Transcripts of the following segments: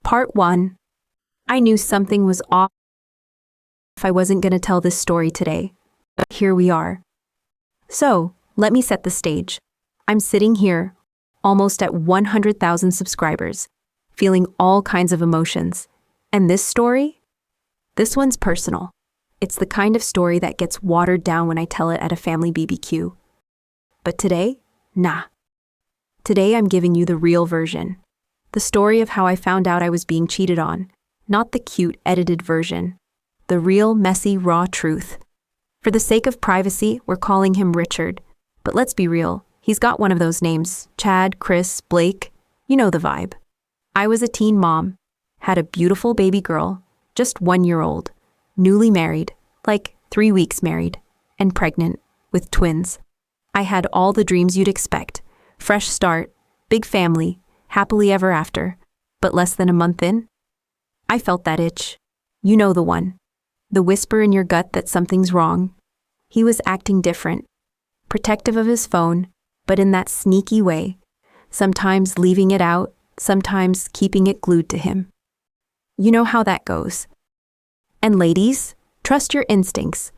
Part 1. I knew something was off if I wasn't going to tell this story today. But here we are. So, let me set the stage. I'm sitting here, almost at 100,000 subscribers, feeling all kinds of emotions. And this story? This one's personal. It's the kind of story that gets watered down when I tell it at a family BBQ. But today? Nah. Today I'm giving you the real version. The story of how I found out I was being cheated on. Not the cute, edited version. The real, messy, raw truth. For the sake of privacy, we're calling him Richard. But let's be real, he's got one of those names. Chad, Chris, Blake. You know the vibe. I was a teen mom. Had a beautiful baby girl, just 1 year old. Newly married, like 3 weeks married. And pregnant, with twins. I had all the dreams you'd expect. Fresh start, big family, happily ever after. But less than a month in, I felt that itch. You know the one. The whisper in your gut that something's wrong. He was acting different. Protective of his phone, but in that sneaky way. Sometimes leaving it out, sometimes keeping it glued to him. You know how that goes. And ladies, trust your instincts.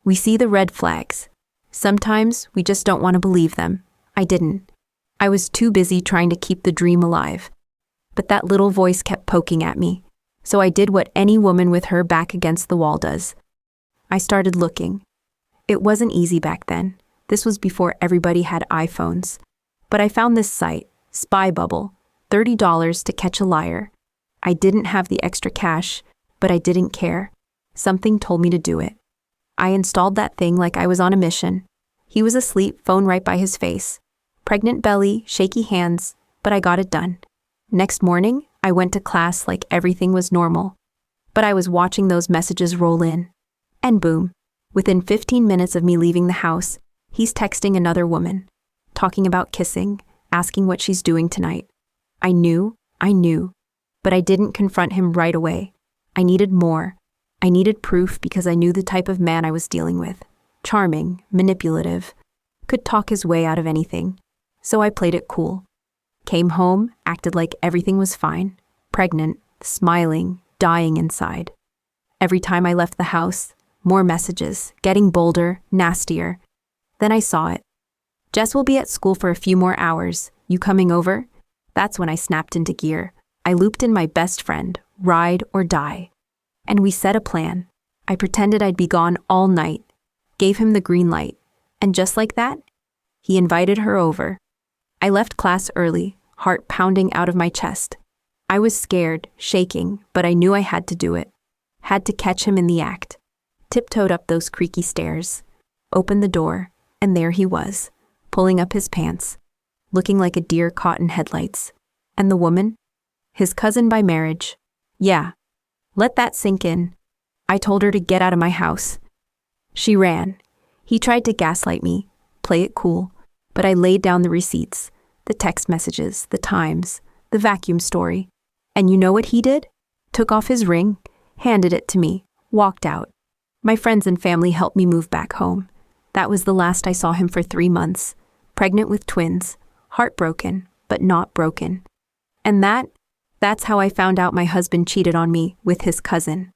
We see the red flags. Sometimes we just don't want to believe them. I didn't. I was too busy trying to keep the dream alive. But that little voice kept poking at me. So I did what any woman with her back against the wall does. I started looking. It wasn't easy back then. This was before everybody had iPhones. But I found this site, Spy Bubble, $30 to catch a liar. I didn't have the extra cash, but I didn't care. Something told me to do it. I installed that thing like I was on a mission. He was asleep, phone right by his face. Pregnant belly, shaky hands, but I got it done. Next morning, I went to class like everything was normal. But I was watching those messages roll in. And boom, within 15 minutes of me leaving the house, he's texting another woman, talking about kissing, asking what she's doing tonight. I knew, but I didn't confront him right away. I needed more. I needed proof because I knew the type of man I was dealing with. Charming, manipulative, could talk his way out of anything. So I played it cool. Came home, acted like everything was fine, pregnant, smiling, dying inside. Every time I left the house, more messages, getting bolder, nastier. Then I saw it. Jess will be at school for a few more hours. You coming over? That's when I snapped into gear. I looped in my best friend, ride or die. And we set a plan. I pretended I'd be gone all night, gave him the green light. And just like that, he invited her over. I left class early, heart pounding out of my chest. I was scared, shaking, but I knew I had to do it. Had to catch him in the act. Tiptoed up those creaky stairs. Opened the door, and there he was, pulling up his pants, looking like a deer caught in headlights. And the woman? His cousin by marriage. Yeah. Let that sink in. I told her to get out of my house. She ran. He tried to gaslight me, play it cool, but I laid down the receipts, the text messages, the times, the vacuum story. And you know what he did? Took off his ring, handed it to me, walked out. My friends and family helped me move back home. That was the last I saw him for 3 months, pregnant with twins, heartbroken, but not broken. And that's how I found out my husband cheated on me with his cousin.